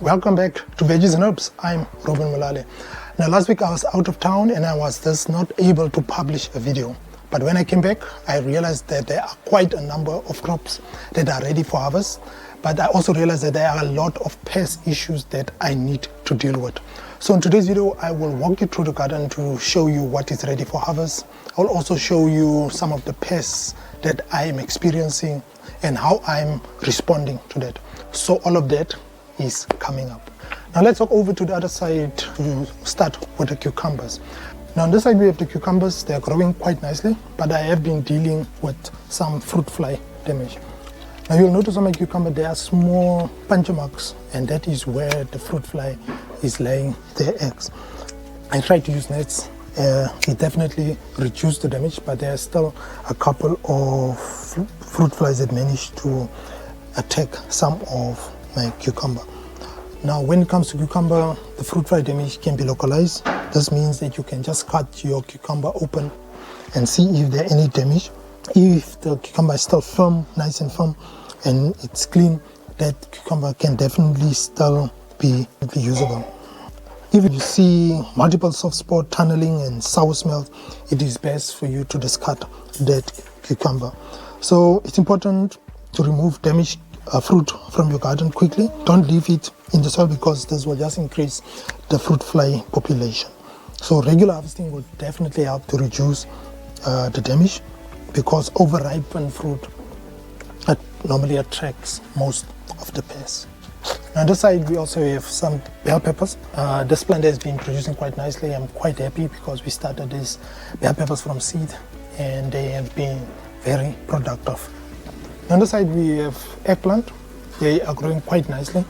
Welcome back to Veggies and Herbs. I'm Robin Mulale. Now last week I was out of town and I was thus not able to publish a video. But when I came back, I realized that there are quite a number of crops that are ready for harvest. But I also realized that there are a lot of pest issues that I need to deal with. So in today's video, I will walk you through the garden to show you what is ready for harvest. I'll also show you some of the pests that I am experiencing and how I'm responding to that. So all of that is coming up. Now let's walk over to the other side to start with the cucumbers. Now on this side we have the cucumbers. They're growing quite nicely, but I have been dealing with some fruit fly damage. Now you'll notice on my cucumber there are small puncture marks, and that is where the fruit fly is laying their eggs. I tried to use nets. It definitely reduced the damage, but there are still a couple of fruit flies that managed to attack some of my cucumber. Now when it comes to cucumber, the fruit fly damage can be localized. This means that you can just cut your cucumber open and see if there are any damage. If the cucumber is still firm, nice and firm, and it's clean, that cucumber can definitely still be usable. If you see multiple soft spot, tunneling and sour smell, it is best for you to discard that cucumber. So it's important to remove damaged fruit from your garden quickly. Don't leave it in the soil because this will just increase the fruit fly population. So regular harvesting will definitely help to reduce the damage, because overripened fruit normally attracts most of the pests. On this side we also have some bell peppers. This plant has been producing quite nicely. I'm quite happy because we started these bell peppers from seed and they have been very productive. On the side we have eggplant. They are growing quite nicely.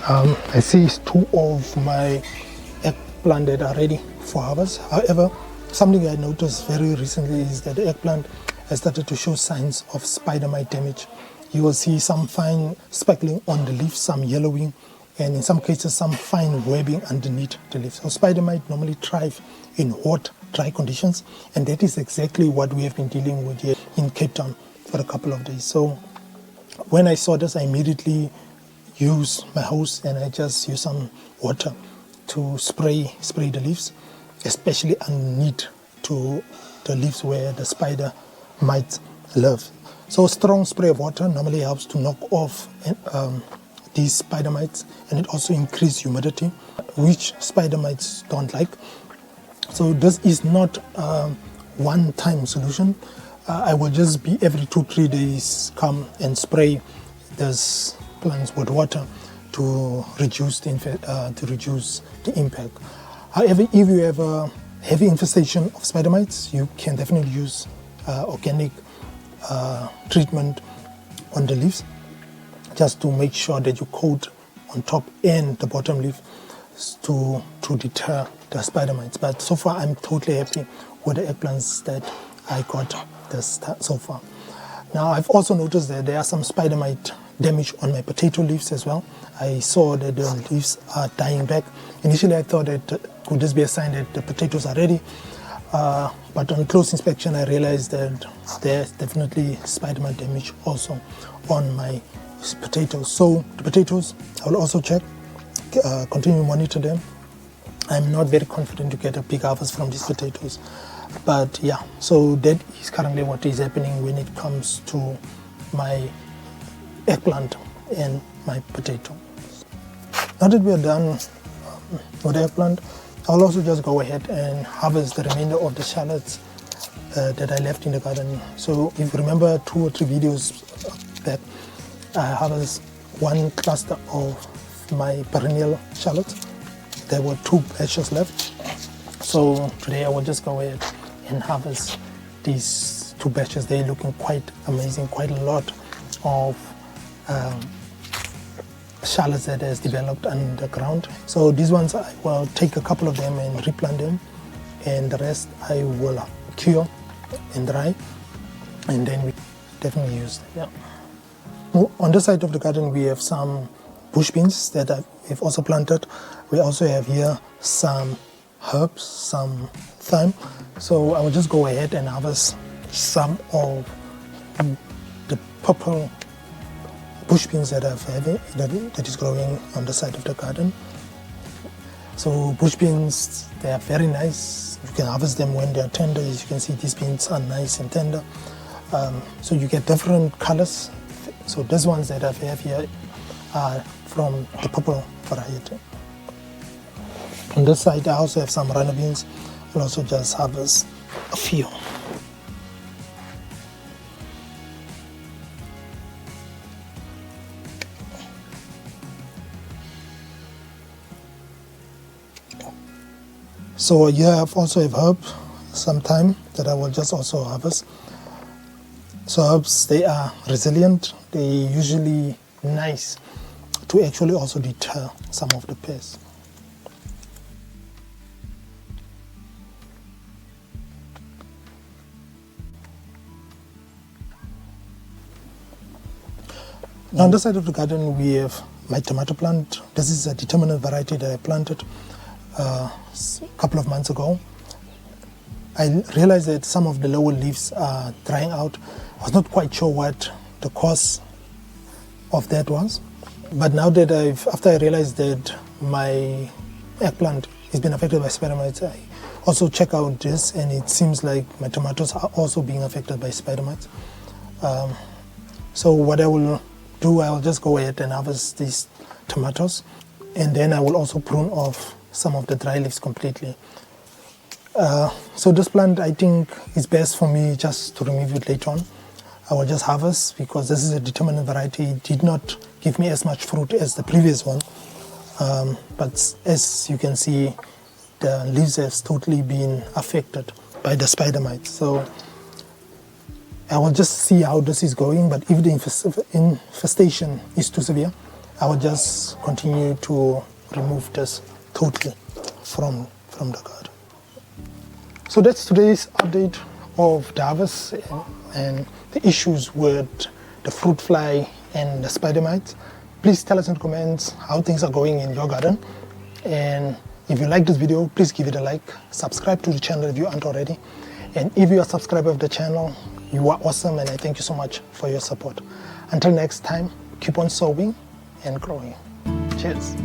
I see two of my eggplant that are ready for harvest. However, something I noticed very recently is that the eggplant has started to show signs of spider mite damage. You will see some fine speckling on the leaves, some yellowing, and in some cases some fine webbing underneath the leaves. So spider mite normally thrive in hot, dry conditions, and that is exactly what we have been dealing with here in Cape Town for a couple of days. So when I saw this, I immediately used my hose and I just used some water to spray the leaves, especially underneath to the leaves where the spider might live. So a strong spray of water normally helps to knock off these spider mites, and it also increases humidity, which spider mites don't like. So this is not a one-time solution. I will just be every 2-3 days come and spray these plants with water to reduce the impact. However, if you have a heavy infestation of spider mites, you can definitely use organic treatment on the leaves, just to make sure that you coat on top and the bottom leaf to deter the spider mites. But so far I'm totally happy with the eggplants that I got this so far. Now I've also noticed that there are some spider mite damage on my potato leaves as well. I saw that the leaves are dying back. Initially I thought that could this be a sign that the potatoes are ready, but on close inspection I realized that there's definitely spider mite damage also on my potatoes. So the potatoes I will also check, continue to monitor them. I'm not very confident to get a big harvest from these potatoes. But yeah, so that is currently what is happening when it comes to my eggplant and my potato. Now that we are done with the eggplant, I'll also just go ahead and harvest the remainder of the shallots that I left in the garden. So if you remember 2 or 3 videos back, I harvested one cluster of my perennial shallots. There were 2 batches left. So today I will just go ahead and harvest these 2 batches. They're looking quite amazing, quite a lot of shallots that has developed underground. So these ones I will take a couple of them and replant them, and the rest I will cure and dry, and then we definitely use them. Yeah. On this side of the garden we have some bush beans that I've also planted. We also have here some herbs, some thyme. So I will just go ahead and harvest some of the purple bush beans that that is growing on the side of the garden. So bush beans, they are very nice. You can harvest them when they are tender. As you can see, these beans are nice and tender. So you get different colors. So these ones that I have here are from the purple variety. On this side, I also have some runner beans. I'll also just harvest a few. So here I also have herb, some thyme that I will just also harvest. So herbs, they are resilient. They usually nice to actually also deter some of the pests. On the side of the garden, we have my tomato plant. This is a determinate variety that I planted a couple of months ago. I realized that some of the lower leaves are drying out. I was not quite sure what the cause of that was. But now that after I realized that my eggplant has been affected by spider mites, I also check out this, and it seems like my tomatoes are also being affected by spider mites. So what I will do, I will just go ahead and harvest these tomatoes, and then I will also prune off some of the dry leaves completely. So this plant, I think, is best for me just to remove it later on. I will just harvest because this is a determinate variety. It did not give me as much fruit as the previous one. But as you can see, the leaves have totally been affected by the spider mites. So I will just see how this is going, but if the infestation is too severe, I will just continue to remove this totally from the garden. So that's today's update of the harvest and the issues with the fruit fly and the spider mites. Please tell us in the comments how things are going in your garden. And if you like this video, please give it a like. Subscribe to the channel if you aren't already. And if you are a subscriber of the channel, you are awesome, and I thank you so much for your support. Until next time, keep on sowing and growing. Cheers.